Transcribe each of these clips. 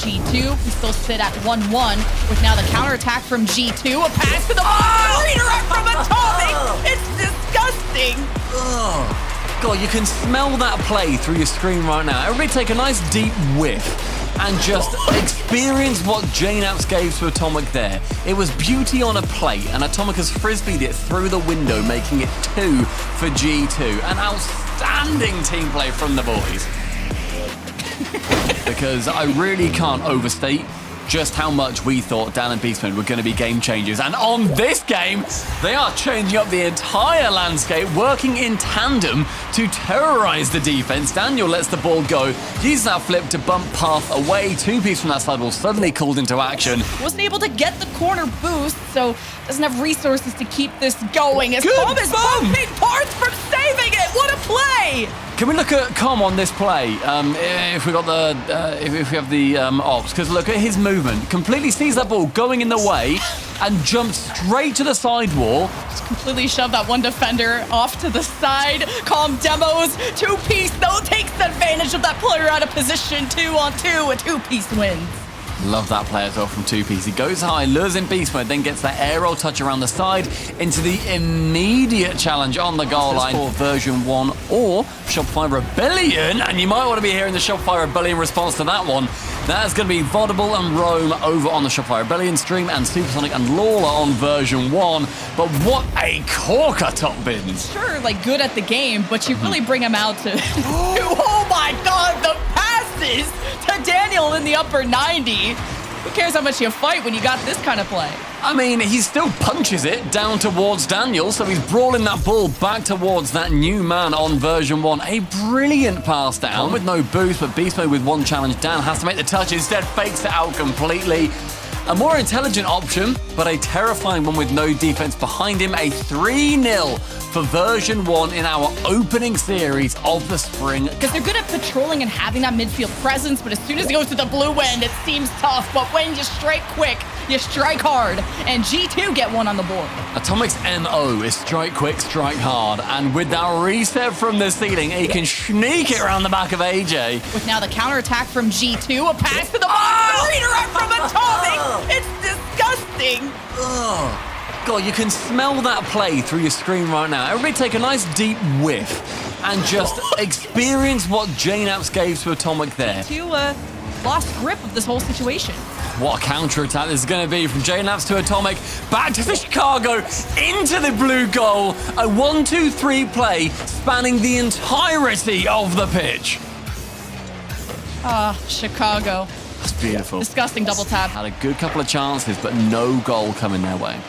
G2. We still sit at 1-1 with now the counterattack from G2. A pass to the redirect from Atomic. It's disgusting. God, you can smell that play through your screen right now. Everybody take a nice deep whiff and just experience what JNAPS gave to Atomic there. It was beauty on a plate, and Atomic has frisbeed it through the window, making it 2 for G2. An outstanding team play from the boys. Because I really can't overstate just how much we thought Dan and Beastman were going to be game changers. And on this game, they are changing up the entire landscape, working in tandem to terrorize the defense. Daniel lets the ball go, uses that flip to bump path away. 2-piece from that side ball suddenly called into action. Wasn't able to get the corner boost, so doesn't have resources to keep this going. As Calm is bumping parts from saving it. What a play! Can we look at Calm on this play? If we got the if we have the ops, because look at his movement. Completely sees that ball going in the way and jumps straight to the side wall. Just completely shoved that one defender off to the side. Calm demos 2-piece though, takes advantage of that player out of position. 2-on-2, a 2-piece wins. Love that play as well from 2-piece. He goes high, lures in beast mode, then gets that air roll touch around the side into the immediate challenge on the goal line for version 1 or Shopify Rebellion. And you might want to be hearing the Shopify Rebellion response to that one. That's going to be Vodable and Rome over on the Shopify Rebellion stream, and Supersonic and Lawler on version 1. But what a corker, Top Bins. Sure, like good at the game, but you really bring him out to... Oh my god, the passes to Daniel in the upper 90. Who cares how much you fight when you got this kind of play? I mean, he still punches it down towards Daniel, so he's brawling that ball back towards that new man on version 1. A brilliant pass down with no boost, but Beast Mode with one challenge down has to make the touch. Instead, fakes it out completely. A more intelligent option, but a terrifying one with no defense behind him. A 3-0 for version 1 in our opening series of the spring. Because they're good at patrolling and having that midfield presence, but as soon as he goes to the blue end, it seems tough. But when you strike quick, you strike hard, and G2 get one on the board. Atomic's MO is strike quick, strike hard, and with that reset from the ceiling, he can sneak it around the back of AJ. With now the counterattack from G2, a pass to the redirect from Atomic. It's disgusting. God, you can smell that play through your screen right now. Everybody take a nice deep whiff and just experience what JNAPS gave to Atomic there. Lost grip of this whole situation. What a counter-attack this is going to be from JNAPS to Atomic. Back to the Chicago, into the blue goal. A 1-2-3 play spanning the entirety of the pitch. Chicago. That's beautiful. Disgusting double tap. Had a good couple of chances, but no goal coming their way.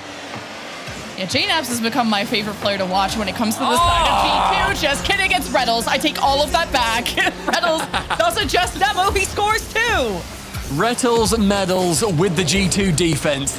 Yeah, JNAPS has become my favorite player to watch when it comes to the side of G2. Just kidding, it's Reddles. I take all of that back. Reddles doesn't just demo, he scores too. Rettles medals with the G2 defense.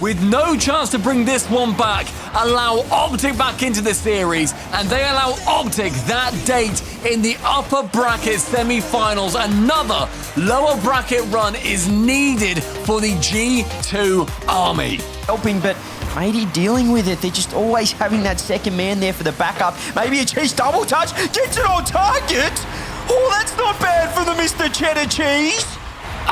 With no chance to bring this one back, allow Optic back into the series, and they allow Optic that date in the upper bracket semi-finals. Another lower bracket run is needed for the G2 army. Helping, but Matey dealing with it. They're just always having that second man there for the backup. Maybe a cheese double touch, gets it on target. Oh, that's not bad for the Mr. Cheddar Cheese.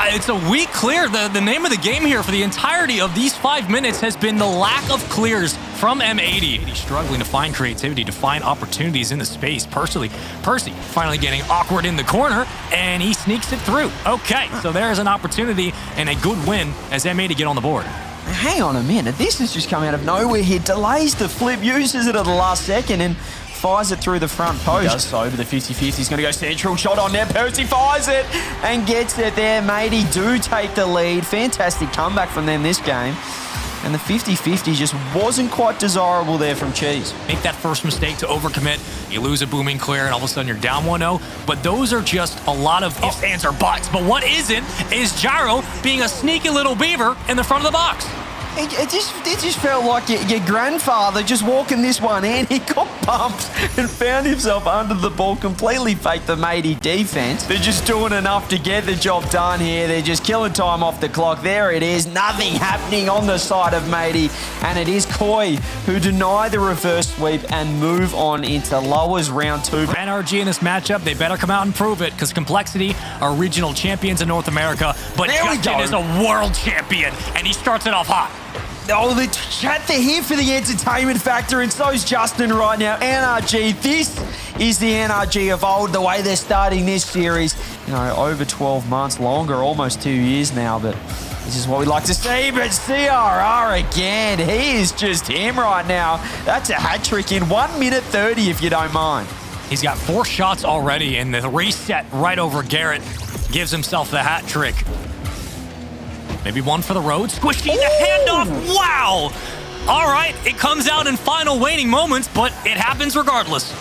It's a weak clear. The name of the game here for the entirety of these 5 minutes has been the lack of clears from M80. He's struggling to find creativity, to find opportunities in the space. Percy finally getting awkward in the corner, and he sneaks it through. Okay, so there's an opportunity and a good win as M80 get on the board. Hang on a minute. This has just come out of nowhere here. Delays the flip, uses it at the last second, and fires it through the front post. He does so, but the 50-50, he's going to go central. Shot on there. Percy fires it and gets it there. Matey do take the lead. Fantastic comeback from them this game. And the 50-50 just wasn't quite desirable there from Cheese. Make that first mistake to overcommit. You lose a booming clear, and all of a sudden you're down 1-0. But those are just a lot of ifs, ands, or buts. But what isn't is Gyro being a sneaky little beaver in the front of the box. It just felt like your grandfather just walking this one in. He got bumped and found himself under the ball, completely faked the matey defense. They're just doing enough to get the job done here. They're just killing time off the clock. There it is. Nothing happening on the side of matey. And it is Koi who deny the reverse sweep and move on into lowers round 2. NRG in this matchup, they better come out and prove it, because Complexity are regional champions in North America, but There we Justin go. is a world champion, and he starts it off hot. Oh, the chat, they're here for the entertainment factor, and so's Justin right now. NRG, this is the NRG of old, the way they're starting this series. You know, over 12 months, longer, almost 2 years now, but this is what we like to see. But CRR again, he is just him right now. That's a hat trick in 1 minute 30, if you don't mind. He's got 4 shots already, and the reset right over Garrett gives himself the hat trick. Maybe one for the road. Squishy, the handoff. Wow. All right, it comes out in final waning moments, but it happens regardless.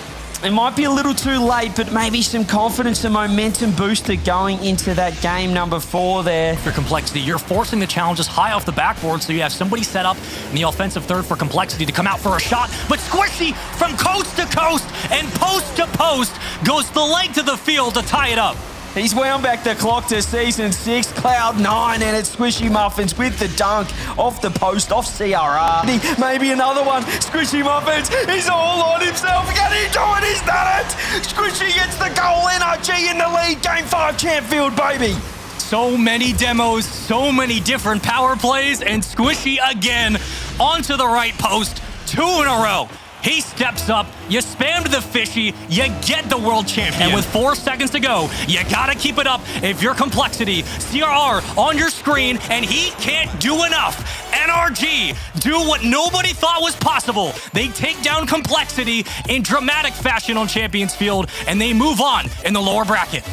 It might be a little too late, but maybe some confidence and momentum booster going into that game number 4 there. For Complexity, you're forcing the challenges high off the backboard, so you have somebody set up in the offensive third for Complexity to come out for a shot, but Squishy from coast to coast and post to post goes the length of the field to tie it up. He's wound back the clock to Season 6, Cloud 9, and it's Squishy Muffins with the dunk off the post, off CRR. Maybe another one. Squishy Muffins, he's all on himself. Can he do it? He's done it. Squishy gets the goal. NRG in the lead. Game 5, Champfield, baby. So many demos, so many different power plays, and Squishy again onto the right post, 2 in a row. He steps up, you spammed the fishy, you get the world champion. And with 4 seconds to go, you gotta keep it up if you're Complexity. CRR on your screen, and he can't do enough. NRG do what nobody thought was possible. They take down Complexity in dramatic fashion on Champions Field, and they move on in the lower bracket.